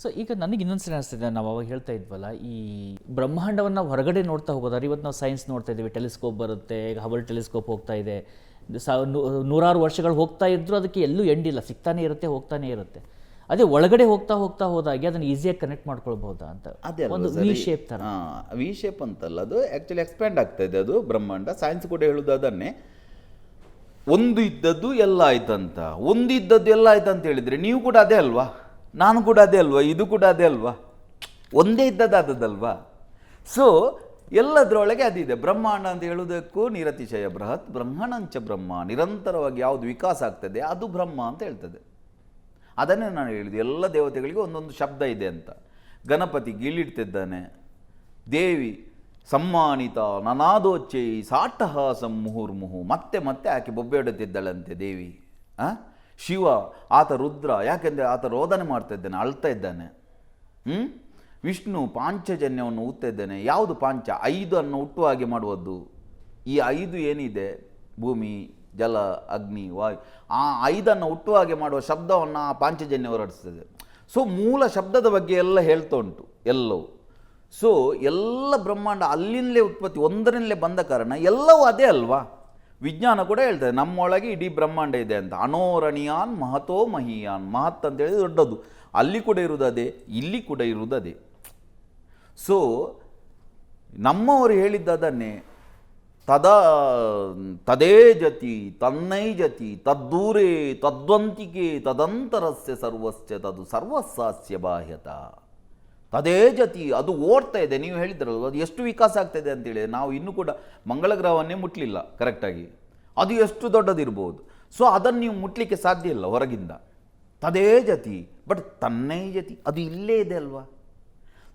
So ಈಗ ನನಗೆ ಇನ್ನೊಂದ್ಸರಿ ಅನಿಸ್ತಿದೆ, ನಾವು ಅವಾಗ ಹೇಳ್ತಾ ಇದ್ವಲ್ಲ, ಈ ಬ್ರಹ್ಮಾಂಡವನ್ನು ಹೊರಗಡೆ ನೋಡ್ತಾ ಹೋಗೋದಾದ್ರೆ, ಇವತ್ತು ನಾವು ಸೈನ್ಸ್ ನೋಡ್ತಾ ಇದ್ದೀವಿ, ಟೆಲಿಸ್ಕೋಪ್ ಬರುತ್ತೆ, ಈಗ ಹಬಲ್ ಟೆಲಿಸ್ಕೋಪ್ ಹೋಗ್ತಾ ಇದೆ, ನೂರಾರು ವರ್ಷಗಳು ಹೋಗ್ತಾ ಇದ್ದರೂ ಅದಕ್ಕೆ ಎಲ್ಲೂ ಎಂಡಿಲ್ಲ, ಸಿಗ್ತಾನೆ ಇರುತ್ತೆ, ಹೋಗ್ತಾನೆ ಇರುತ್ತೆ. ಅದೇ ಒಳಗಡೆ ಹೋಗ್ತಾ ಹೋಗ್ತಾ ಹೋದಾಗೆ ಅದನ್ನು ಈಸಿಯಾಗಿ ಕನೆಕ್ಟ್ ಮಾಡ್ಕೊಳ್ಬಹುದಾ ಅಂತ. ಅದೇ ಒಂದು ವಿ ಶೇಪ್ ಥರ. ವಿ ಶೇಪ್ ಅಂತಲ್ಲ, ಅದು ಆ್ಯಕ್ಚುಲಿ ಎಕ್ಸ್ಪ್ಯಾಂಡ್ ಆಗ್ತಾ ಇದೆ ಅದು ಬ್ರಹ್ಮಾಂಡ. ಸೈನ್ಸ್ ಕೂಡ ಹೇಳೋದು ಅದನ್ನೇ, ಒಂದು ಇದ್ದದ್ದು ಎಲ್ಲ ಆಯ್ತಂತ. ಒಂದು ಇದ್ದದ್ದು ಎಲ್ಲ ಆಯ್ತಂತ ಹೇಳಿದರೆ ನೀವು ಕೂಡ ಅದೇ ಅಲ್ವಾ, ನಾನು ಕೂಡ ಅದೇ ಅಲ್ವಾ, ಇದು ಕೂಡ ಅದೇ ಅಲ್ವಾ, ಒಂದೇ ಇದ್ದದ್ದಾದದಲ್ವಾ. ಸೊ ಎಲ್ಲದರೊಳಗೆ ಅದಿದೆ. ಬ್ರಹ್ಮಾಂಡ ಅಂತ ಹೇಳುವುದಕ್ಕೂ ನಿರತಿಶಯ ಬೃಹತ್ ಬ್ರಹ್ಮಣಂಚ ಬ್ರಹ್ಮ, ನಿರಂತರವಾಗಿ ಯಾವುದು ವಿಕಾಸ ಆಗ್ತದೆ ಅದು ಬ್ರಹ್ಮ ಅಂತ ಹೇಳ್ತದೆ. ಅದನ್ನೇ ನಾನು ಹೇಳಿದೆ, ಎಲ್ಲ ದೇವತೆಗಳಿಗೆ ಒಂದೊಂದು ಶಬ್ದ ಇದೆ ಅಂತ. ಗಣಪತಿ ಗೀಳಿಡ್ತಿದ್ದಾನೆ, ದೇವಿ ಸಮ್ಮಾನಿತ ನನಾದೋಚ್ಚೈ ಸಾಟ್ಟಹಾಸಂ ಮುಹುರ್ಮುಹು, ಮತ್ತೆ ಮತ್ತೆ ಆಕೆ ಬೊಬ್ಬೆ ಹೊಡೆತಿದ್ದಾಳಂತೆ ದೇವಿ. ಶಿವ ಆತ ರುದ್ರ, ಯಾಕೆಂದರೆ ಆತ ರೋದನೆ ಮಾಡ್ತಾ ಇದ್ದಾನೆ, ಅಳ್ತಾ ಇದ್ದಾನೆ. ವಿಷ್ಣು ಪಾಂಚಜನ್ಯವನ್ನು ಊದ್ತಾ ಇದ್ದಾನೆ. ಯಾವುದು ಪಾಂಚ? 5 ಅನ್ನು ಹುಟ್ಟುವ ಹಾಗೆ ಮಾಡುವುದು. ಈ 5 ಏನಿದೆ, ಭೂಮಿ ಜಲ ಅಗ್ನಿ ವಾಯು, ಆ 5 ಹುಟ್ಟುವ ಹಾಗೆ ಮಾಡುವ ಶಬ್ದವನ್ನು ಆ ಪಾಂಚಜನ್ಯ ಹೊರಡಿಸ್ತದೆ. ಸೊ ಮೂಲ ಶಬ್ದದ ಬಗ್ಗೆ ಎಲ್ಲ ಹೇಳ್ತಾ ಉಂಟು ಎಲ್ಲವೂ. ಸೊ ಎಲ್ಲ ಬ್ರಹ್ಮಾಂಡ ಅಲ್ಲಿಂದಲೇ ಉತ್ಪತ್ತಿ, ಒಂದರಿಂದಲೇ ಬಂದ ಕಾರಣ ಎಲ್ಲವೂ ಅದೇ ಅಲ್ವಾ. ವಿಜ್ಞಾನ ಕೂಡ ಹೇಳ್ತದೆ ನಮ್ಮೊಳಗೆ ಇಡೀ ಬ್ರಹ್ಮಾಂಡ ಇದೆ ಅಂತ. ಅಣೋರಣೀಯಾನ್ ಮಹತೋ ಮಹೀಯಾನ್, ಮಹತ್ ಅಂತೇಳಿ ದೊಡ್ಡದು, ಅಲ್ಲಿ ಕೂಡ ಇರುವುದದೇ, ಇಲ್ಲಿ ಕೂಡ ಇರುವುದದೇ. ಸೊ ನಮ್ಮವರು ಹೇಳಿದ್ದದನ್ನೇ, ತದೇ ಜತಿ ತನ್ನೈ ಜತಿ ತದ್ದೂರೇ ತದ್ವಂತಿಕೆ ತದಂತರಸ್ಯ ಸರ್ವಸ್ಯ ತದು ಸರ್ವಸ್ಸಾಸ್ಯ ಬಾಹ್ಯತ. ತದೇ ಜತಿ, ಅದು ಓಡ್ತಾ ಇದೆ. ನೀವು ಹೇಳಿದ್ರಲ್ವ ಅದು ಎಷ್ಟು ವಿಕಾಸ ಆಗ್ತಾಯಿದೆ ಅಂತೇಳಿ. ನಾವು ಇನ್ನೂ ಕೂಡ ಮಂಗಳ ಗ್ರಹವನ್ನೇ ಮುಟ್ಟಲಿಲ್ಲ ಕರೆಕ್ಟಾಗಿ, ಅದು ಎಷ್ಟು ದೊಡ್ಡದಿರ್ಬೋದು. ಸೊ ಅದನ್ನು ನೀವು ಮುಟ್ಟಲಿಕ್ಕೆ ಸಾಧ್ಯ ಇಲ್ಲ ಹೊರಗಿಂದ. ತದೇ ಜತಿ, ಬಟ್ ತನ್ನೈ ಜತಿ ಅದು ಇಲ್ಲೇ ಇದೆ ಅಲ್ವಾ.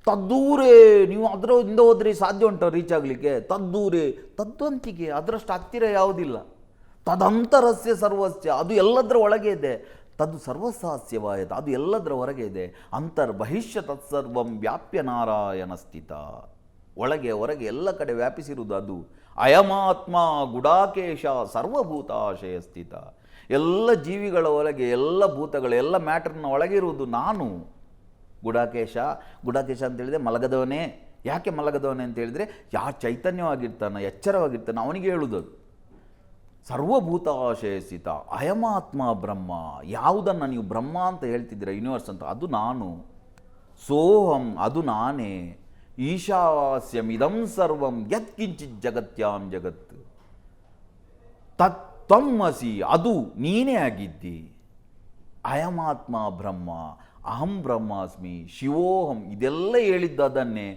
ತದ್ದೂರೇ, ನೀವು ಅದರಿಂದ ಹೋದರೆ ಸಾಧ್ಯ ಉಂಟು ರೀಚ್ ಆಗಲಿಕ್ಕೆ. ತದ್ದೂರೇ ತದ್ವಂತಿಗೆ, ಅದರಷ್ಟು ಹತ್ತಿರ ಯಾವುದಿಲ್ಲ. ತದಂತರಸ್ಯ ಸರ್ವಸ್ಯ, ಅದು ಎಲ್ಲದರ ಒಳಗೆ ಇದೆ. ತದ್ದು ಸರ್ವಸಾಸ್ಯವಾಯತ, ಅದು ಎಲ್ಲದರ ಹೊರಗೆ ಇದೆ. ಅಂತರ್ಬಹಿಷ್ಯ ತತ್ಸರ್ವಂ ವ್ಯಾಪ್ಯ ನಾರಾಯಣ ಸ್ಥಿತ, ಒಳಗೆ ಹೊರಗೆ ಎಲ್ಲ ಕಡೆ ವ್ಯಾಪಿಸಿರುವುದು ಅದು. ಅಯಮಾತ್ಮ ಗುಡಾಕೇಶ ಸರ್ವಭೂತಾಶಯ ಸ್ಥಿತ, ಎಲ್ಲ ಜೀವಿಗಳ ಒಳಗೆ, ಎಲ್ಲ ಭೂತಗಳ ಎಲ್ಲ ಮ್ಯಾಟರ್ನ ಒಳಗೆ ಇರುವುದು ನಾನು. ಗುಡಾಕೇಶ, ಗುಡಾಕೇಶ ಅಂತೇಳಿದರೆ ಮಲಗದವನೇ. ಯಾಕೆ ಮಲಗದವನೇ ಅಂತ ಹೇಳಿದರೆ, ಯಾರು ಚೈತನ್ಯವಾಗಿರ್ತಾನೆ, ಎಚ್ಚರವಾಗಿರ್ತಾನೆ ಅವನಿಗೆ ಹೇಳುವುದು. ಸರ್ವಭೂತಾಶಯ ಸ್ಥಿತ ಅಯಮಾತ್ಮ ಬ್ರಹ್ಮ, ಯಾವುದನ್ನು ನೀವು ಬ್ರಹ್ಮ ಅಂತ ಹೇಳ್ತಿದ್ದೀರ, ಯೂನಿವರ್ಸ್ ಅಂತ, ಅದು ನಾನು. ಸೋಹಂ, ಅದು ನಾನೇ. ಈಶಾವಾಸ್ಯಮಿದಂ ಸರ್ವಂ ಯತ್ಕಿಂಚಿತ್ ಜಗತ್ಯಾಂ ಜಗತ್ ತತ್ತಮ್ಮಸಿ, ಅದು ನೀನೇ ಆಗಿದ್ದಿ. ಅಯಮಾತ್ಮ ಬ್ರಹ್ಮ, ಅಹಂ ಬ್ರಹ್ಮಾಸ್ಮಿ, ಶಿವೋಹಂ, ಇದೆಲ್ಲ ಹೇಳಿದ್ದದನ್ನೇ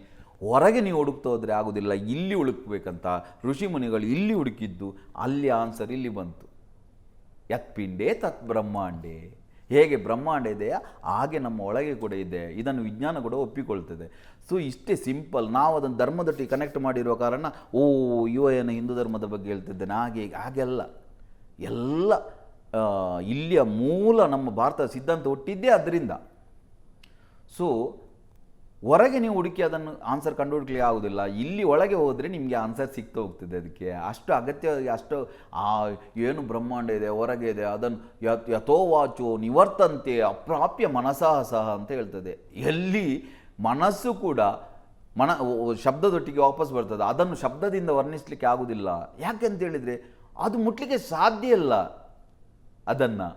ಹೊರಗೆ ನೀವು ಹುಡುಕ್ತಾ ಹೋದರೆ ಆಗೋದಿಲ್ಲ. ಇಲ್ಲಿ ಹುಡುಕ್ಬೇಕಂತ ಋಷಿ ಮುನಿಗಳು ಇಲ್ಲಿ ಹುಡುಕಿದ್ದು, ಅಲ್ಲಿ ಆನ್ಸರ್ ಇಲ್ಲಿ ಬಂತು. ಯತ್ ಪಿಂಡೇ ತತ್ ಬ್ರಹ್ಮಾಂಡೇ, ಹೇಗೆ ಬ್ರಹ್ಮಾಂಡ ಇದೆಯಾ ಹಾಗೆ ನಮ್ಮ ಒಳಗೆ ಕೂಡ ಇದೆ. ಇದನ್ನು ವಿಜ್ಞಾನ ಕೂಡ ಒಪ್ಪಿಕೊಳ್ತದೆ. ಸೊ ಇಷ್ಟೇ ಸಿಂಪಲ್. ನಾವು ಅದನ್ನು ಧರ್ಮದೊಟ್ಟಿಗೆ ಕನೆಕ್ಟ್ ಮಾಡಿರುವ ಕಾರಣ ಏನು ಹಿಂದೂ ಧರ್ಮದ ಬಗ್ಗೆ ಹೇಳ್ತಿದ್ದೇನೆ ಹಾಗೆಲ್ಲ ಎಲ್ಲ ಇಲ್ಲಿಯ ಮೂಲ ನಮ್ಮ ಭಾರತದ ಸಿದ್ಧಾಂತ ಹುಟ್ಟಿದ್ದೇ ಅದರಿಂದ. ಸೊ ಹೊರಗೆ ನೀವು ಹುಡುಕಿ ಅದನ್ನು ಆನ್ಸರ್ ಕಂಡು ಹುಡುಕಲಿಕ್ಕೆ ಆಗೋದಿಲ್ಲ. ಇಲ್ಲಿ ಒಳಗೆ ಹೋದರೆ ನಿಮಗೆ ಆನ್ಸರ್ ಸಿಗ್ತಾ ಹೋಗ್ತದೆ. ಅದಕ್ಕೆ ಅಷ್ಟು ಅಗತ್ಯವಾಗಿ ಅಷ್ಟು ಏನು ಬ್ರಹ್ಮಾಂಡ ಇದೆ ಹೊರಗೆ ಇದೆ, ಅದನ್ನು ಯಥೋವಾಚೋ ನಿವರ್ತಂತೆ ಅಪ್ರಾಪ್ಯ ಮನಸಃ ಸಹ ಅಂತ ಹೇಳ್ತದೆ. ಎಲ್ಲಿ ಮನಸ್ಸು ಕೂಡ ಶಬ್ದದೊಟ್ಟಿಗೆ ವಾಪಸ್ ಬರ್ತದೆ, ಅದನ್ನು ಶಬ್ದದಿಂದ ವರ್ಣಿಸಲಿಕ್ಕೆ ಆಗೋದಿಲ್ಲ. ಯಾಕೆಂತೇಳಿದರೆ ಅದು ಮುಟ್ಲಿಕ್ಕೆ ಸಾಧ್ಯ ಇಲ್ಲ ಅದನ್ನು.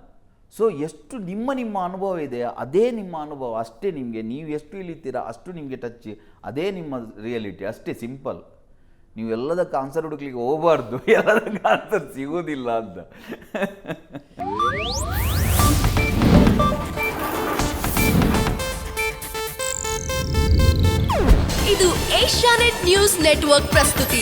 ಸೊ ಎಷ್ಟು ನಿಮ್ಮ ಅನುಭವ ಇದೆ ಅದೇ ನಿಮ್ಮ ಅನುಭವ, ಅಷ್ಟೇ ನಿಮಗೆ. ನೀವು ಎಷ್ಟು ಇಳಿತೀರಾ ಅಷ್ಟು ನಿಮಗೆ ಟಚ್, ಅದೇ ನಿಮ್ಮ ರಿಯಾಲಿಟಿ, ಅಷ್ಟೇ ಸಿಂಪಲ್. ನೀವು ಎಲ್ಲದಕ್ಕೆ ಆನ್ಸರ್ ಹುಡುಕ್ಲಿಕ್ಕೆ ಹೋಗಬಾರ್ದು, ಎಲ್ಲದಕ್ಕೆ ಆನ್ಸರ್ ಸಿಗೋದಿಲ್ಲ ಅಂತ. ಇದು ಏಷ್ಯಾನೆಟ್ ನ್ಯೂಸ್ ನೆಟ್ವರ್ಕ್ ಪ್ರಸ್ತುತಿ.